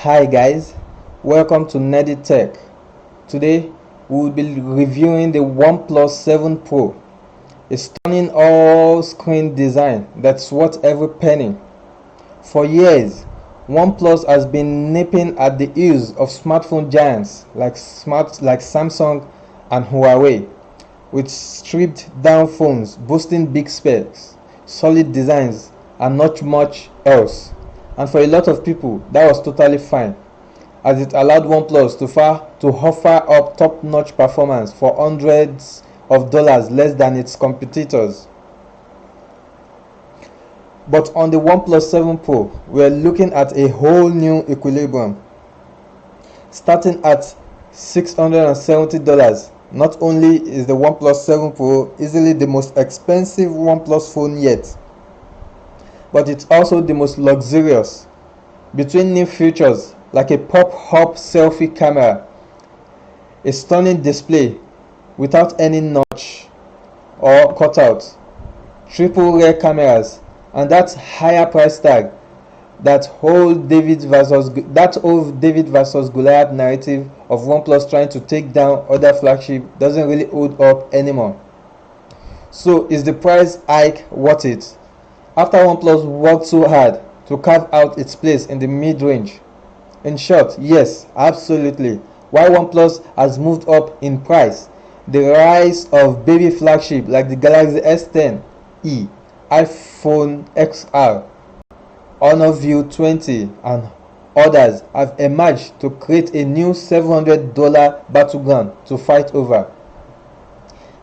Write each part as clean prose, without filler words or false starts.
Hi guys, welcome to Nerdy Tech. Today we will be reviewing the OnePlus 7 Pro, a stunning all-screen design that's worth every penny. For years, OnePlus has been nipping at the heels of smartphone giants like Samsung and Huawei, with stripped-down phones boasting big specs, solid designs, and not much else. And for a lot of people, that was totally fine, as it allowed OnePlus to offer up top-notch performance for hundreds of dollars less than its competitors. But on the OnePlus 7 Pro, we're looking at a whole new equilibrium. Starting at $670, not only is the OnePlus 7 Pro easily the most expensive OnePlus phone yet, but it's also the most luxurious. Between new features like a pop-up selfie camera, a stunning display without any notch or cutout, triple rear cameras, and that higher price tag, that old David versus Goliath narrative of OnePlus trying to take down other flagship doesn't really hold up anymore. So is the price hike worth it? After OnePlus worked so hard to carve out its place in the mid-range? In short, yes, absolutely. While OnePlus has moved up in price, the rise of baby flagship like the Galaxy S10e, iPhone XR, Honor View 20 and others have emerged to create a new $700 battleground to fight over.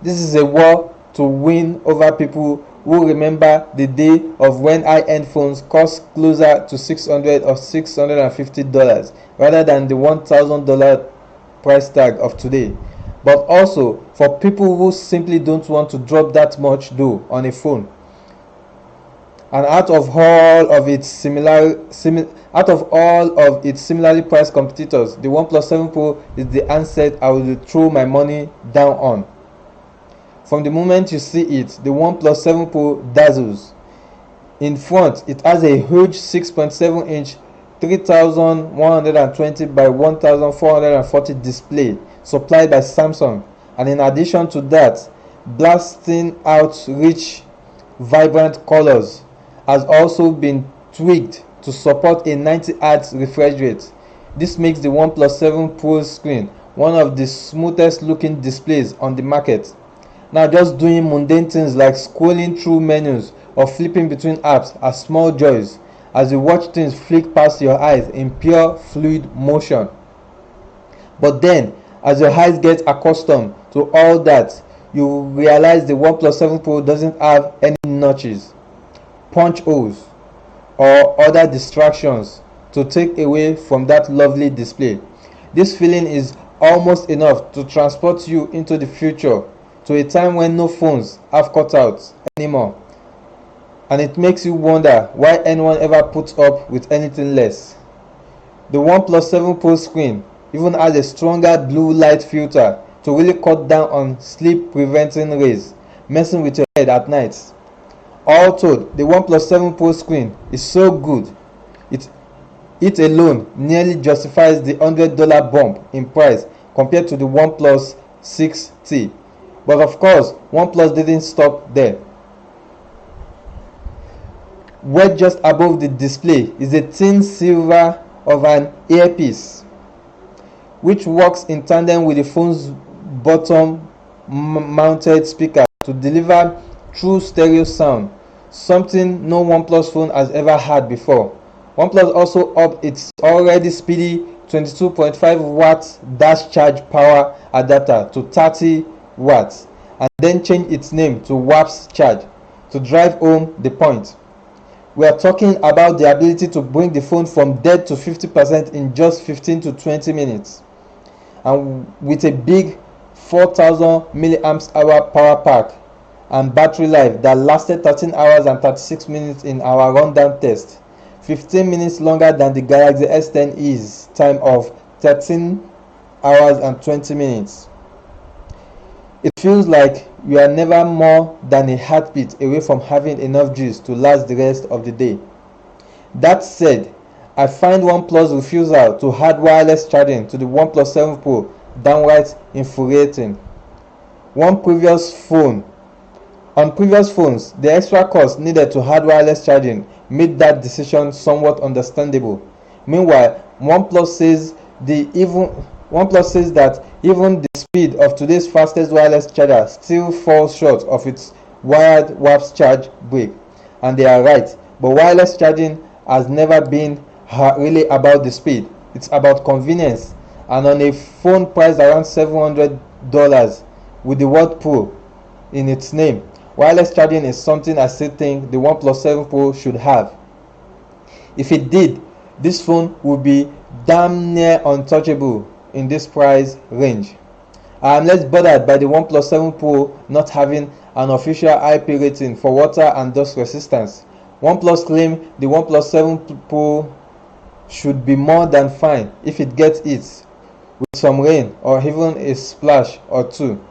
This is a war to win over people who remember the day of when high-end phones cost closer to $600 or $650 rather than the $1,000 price tag of today, but also for people who simply don't want to drop that much dough on a phone. And out of all of its similarly priced competitors, the OnePlus 7 Pro is the handset I will throw my money down on. From the moment you see it, the OnePlus 7 Pro dazzles. In front, it has a huge 6.7-inch 3120 by 1440 display supplied by Samsung, and in addition to that, blasting out rich, vibrant colors has also been tweaked to support a 90Hz refresh rate. This makes the OnePlus 7 Pro screen one of the smoothest looking displays on the market. Now, just doing mundane things like scrolling through menus or flipping between apps are small joys as you watch things flick past your eyes in pure fluid motion. But then, as your eyes get accustomed to all that, you realize the OnePlus 7 Pro doesn't have any notches, punch holes, or other distractions to take away from that lovely display. This feeling is almost enough to transport you into the future, to a time when no phones have cutouts anymore, and it makes you wonder why anyone ever puts up with anything less. The OnePlus 7 Pro screen even has a stronger blue light filter to really cut down on sleep preventing rays messing with your head at night. All told, the OnePlus 7 Pro screen is so good, it alone nearly justifies the $100 bump in price compared to the OnePlus 6T. But of course, OnePlus didn't stop there. Wedged just above the display is a thin silver of an earpiece, which works in tandem with the phone's bottom mounted speaker to deliver true stereo sound, something no OnePlus phone has ever had before. OnePlus also upped its already speedy 22.5 watt dash charge power adapter to 30 watts and then changed its name to WAPS charge to drive home the point. We are talking about the ability to bring the phone from dead to 50% in just 15 to 20 minutes, and with a big 4000 mAh power pack and battery life that lasted 13 hours and 36 minutes in our rundown test, 15 minutes longer than the Galaxy S10e's time of 13 hours and 20 minutes. It feels like you are never more than a heartbeat away from having enough juice to last the rest of the day. That said, I find OnePlus' refusal to add wireless charging to the OnePlus 7 Pro downright infuriating. On previous phones, the extra cost needed to add wireless charging made that decision somewhat understandable. Meanwhile, OnePlus says that even the speed of today's fastest wireless charger still falls short of its wired warp charge break. And they are right, but wireless charging has never been really about the speed. It's about convenience. And on a phone priced around $700 with the word Pro in its name, wireless charging is something I still think the OnePlus 7 Pro should have. If it did, this phone would be damn near untouchable in this price range. I am less bothered by the OnePlus 7 Pro not having an official IP rating for water and dust resistance. OnePlus claims the OnePlus 7 Pro should be more than fine if it gets it with some rain or even a splash or two.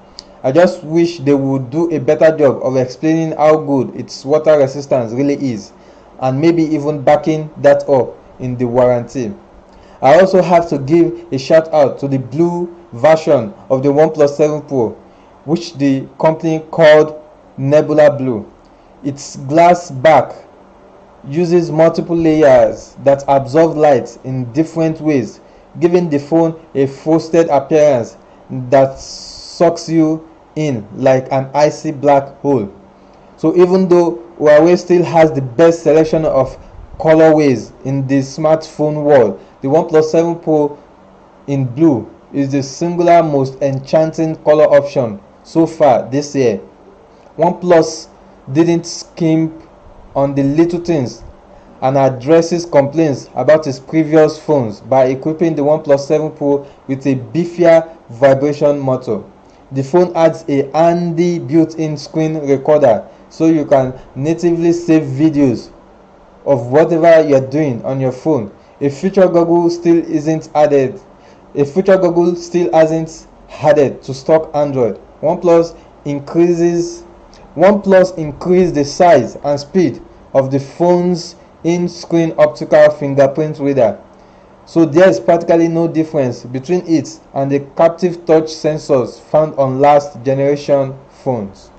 I just wish they would do a better job of explaining how good its water resistance really is, and maybe even backing that up in the warranty. I also have to give a shout out to the blue version of the OnePlus 7 Pro, which the company called Nebula Blue. Its glass back uses multiple layers that absorb light in different ways, giving the phone a frosted appearance that sucks you in like an icy black hole. So even though Huawei still has the best selection of colorways in the smartphone world, the OnePlus 7 Pro in blue is the singular most enchanting color option so far this year. OnePlus didn't skimp on the little things and addresses complaints about its previous phones by equipping the OnePlus 7 Pro with a beefier vibration motor. The phone adds a handy built-in screen recorder so you can natively save videos of whatever you're doing on your phone. A feature Google still hasn't added to stock Android. OnePlus increased the size and speed of the phone's in-screen optical fingerprint reader, so there is practically no difference between it and the captive touch sensors found on last generation phones.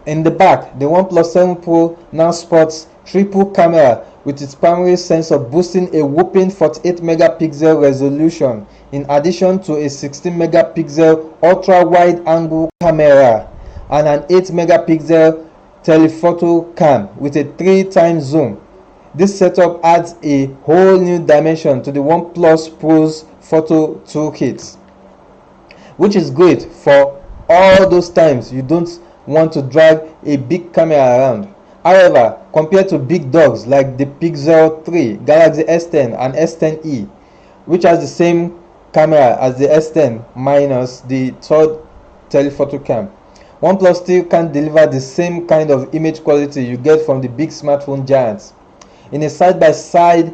In the back, the OnePlus 7 Pro now sports triple camera with its primary sensor boasting a whopping 48 megapixel resolution in addition to a 16 megapixel ultra wide angle camera and an 8 megapixel telephoto cam with a 3x zoom. This setup adds a whole new dimension to the OnePlus Pro's photo toolkit, which is great for all those times you don't want to drag a big camera around. However, compared to big dogs like the Pixel 3, Galaxy S10 and S10e, which has the same camera as the S10 minus the third telephoto cam, OnePlus still can't deliver the same kind of image quality you get from the big smartphone giants. In a side-by-side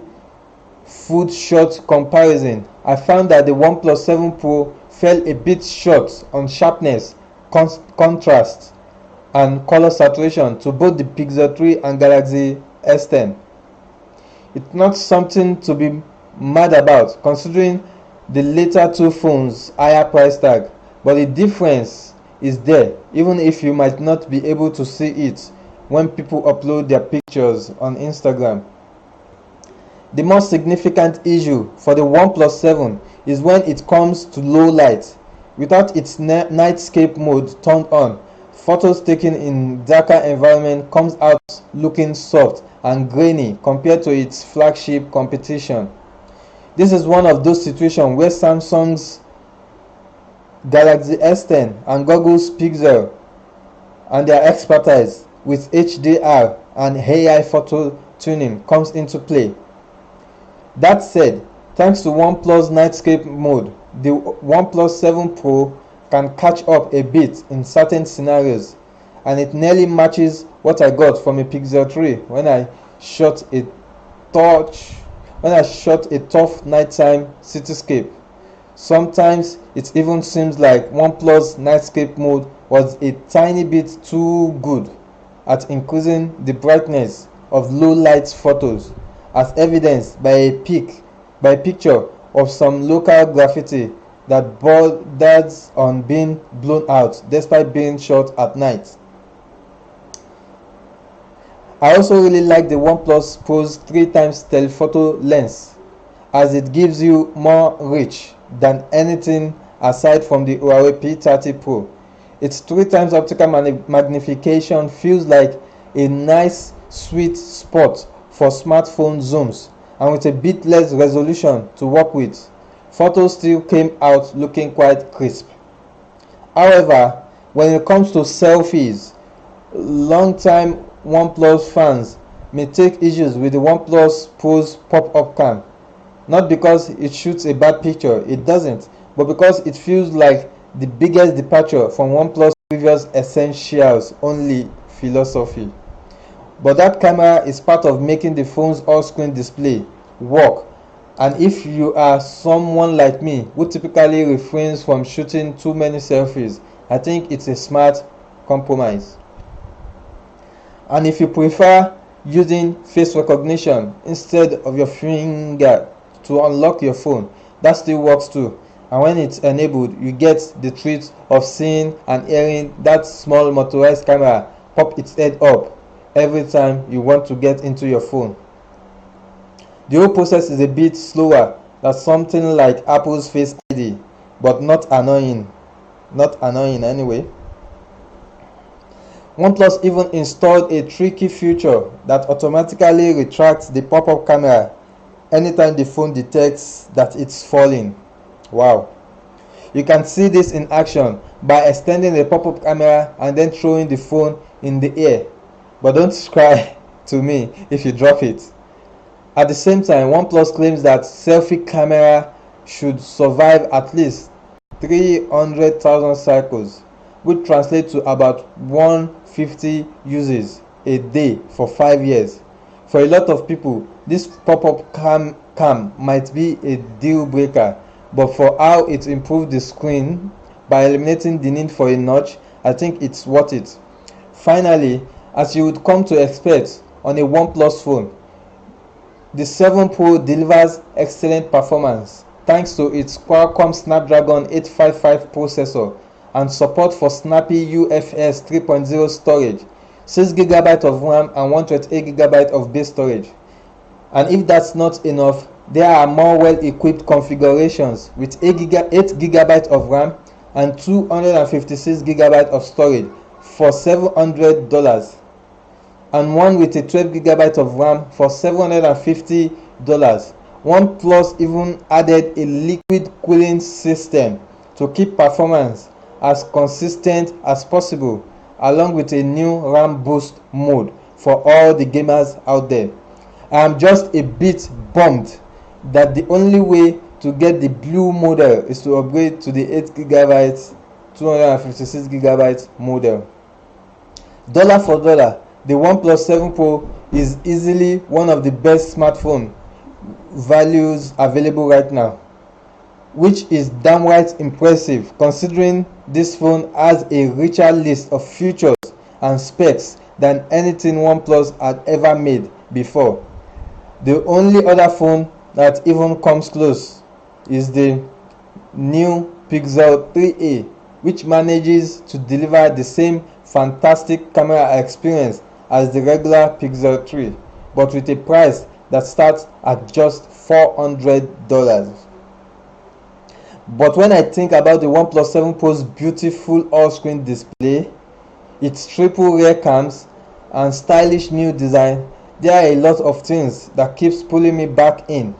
food shot comparison, I found that the OnePlus 7 Pro fell a bit short on sharpness, contrast, and color saturation to both the Pixel 3 and Galaxy S10. It's not something to be mad about considering the later two phones' higher price tag, but the difference is there, even if you might not be able to see it when people upload their pictures on Instagram. The most significant issue for the OnePlus 7 is when it comes to low light. Without its nightscape mode turned on, photos taken in darker environment comes out looking soft and grainy compared to its flagship competition. This is one of those situations where Samsung's Galaxy S10 and Google's Pixel and their expertise with HDR and AI photo tuning comes into play. That said, thanks to OnePlus Nightscape mode, the OnePlus 7 Pro can catch up a bit in certain scenarios, and it nearly matches what I got from a Pixel 3 when I shot a tough nighttime cityscape. Sometimes it even seems like OnePlus Nightscape mode was a tiny bit too good at increasing the brightness of low light photos, as evidenced by a picture of some local graffiti that borders on being blown out despite being shot at night. I also really like the OnePlus Pro's 3x telephoto lens, as it gives you more reach than anything aside from the Huawei P30 Pro. Its 3x optical magnification feels like a nice sweet spot for smartphone zooms, and with a bit less resolution to work with, photos still came out looking quite crisp. However, when it comes to selfies, long-time OnePlus fans may take issues with the OnePlus Pro's pop-up cam. Not because it shoots a bad picture, it doesn't, but because it feels like the biggest departure from OnePlus' previous essentials only philosophy. But that camera is part of making the phone's all-screen display work, and if you are someone like me who typically refrains from shooting too many selfies, I think it's a smart compromise. And if you prefer using face recognition instead of your finger to unlock your phone, that still works too. And when it's enabled, you get the treat of seeing and hearing that small motorized camera pop its head up every time you want to get into your phone. The whole process is a bit slower than something like Apple's Face ID, but not annoying. Not annoying anyway. OnePlus even installed a tricky feature that automatically retracts the pop-up camera anytime the phone detects that it's falling. Wow. You can see this in action by extending the pop-up camera and then throwing the phone in the air. But don't cry to me if you drop it. At the same time, OnePlus claims that selfie camera should survive at least 300,000 cycles, which translates to about 150 uses a day for 5 years. For a lot of people, this pop-up cam might be a deal breaker, but for how it improved the screen by eliminating the need for a notch, I think it's worth it. Finally, as you would come to expect on a OnePlus phone, the 7 Pro delivers excellent performance thanks to its Qualcomm Snapdragon 855 processor and support for snappy UFS 3.0 storage, 6GB of RAM and 128GB of base storage. And if that's not enough, there are more well-equipped configurations with 8GB of RAM and 256GB of storage for $700, and one with a 12GB of RAM for $750. OnePlus even added a liquid cooling system to keep performance as consistent as possible, along with a new RAM boost mode for all the gamers out there. I am just a bit bummed that the only way to get the blue model is to upgrade to the 8GB 256GB model. Dollar for dollar, the OnePlus 7 Pro is easily one of the best smartphone values available right now, which is downright impressive considering this phone has a richer list of features and specs than anything OnePlus had ever made before. The only other phone that even comes close is the new Pixel 3a, which manages to deliver the same fantastic camera experience as the regular Pixel 3, but with a price that starts at just $400. But when I think about the OnePlus 7 Pro's beautiful all-screen display, its triple rear cams and stylish new design, there are a lot of things that keeps pulling me back in.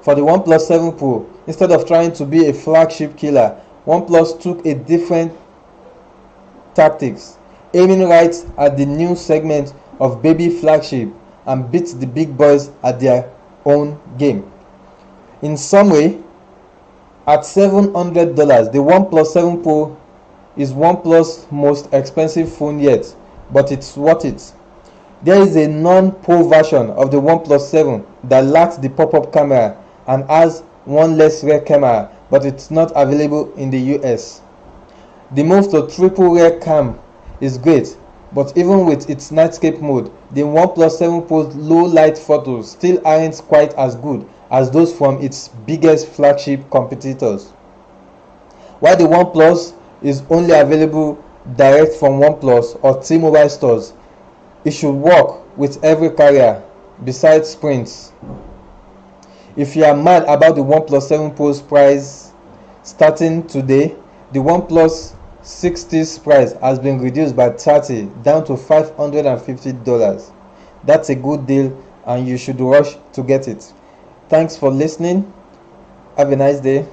For the OnePlus 7 Pro, instead of trying to be a flagship killer, OnePlus took a different tactics, aiming right at the new segment of baby flagship and beat the big boys at their own game. In some way, at $700, the OnePlus 7 Pro is OnePlus' most expensive phone yet, but it's worth it. There is a non-Pro version of the OnePlus 7 that lacks the pop-up camera and has one less rear camera, but it's not available in the US. The move to triple rear cam is great, But even with its nightscape mode, the OnePlus 7 Pro's low light photos still aren't quite as good as those from its biggest flagship competitors. While the OnePlus is only available direct from OnePlus or T-Mobile stores, it should work with every carrier besides Sprint. If you are mad about the OnePlus 7 Pro's price starting today, the OnePlus 6T's price has been reduced by 30 down to $550. That's a good deal and you should rush to get it. Thanks for listening. Have a nice day.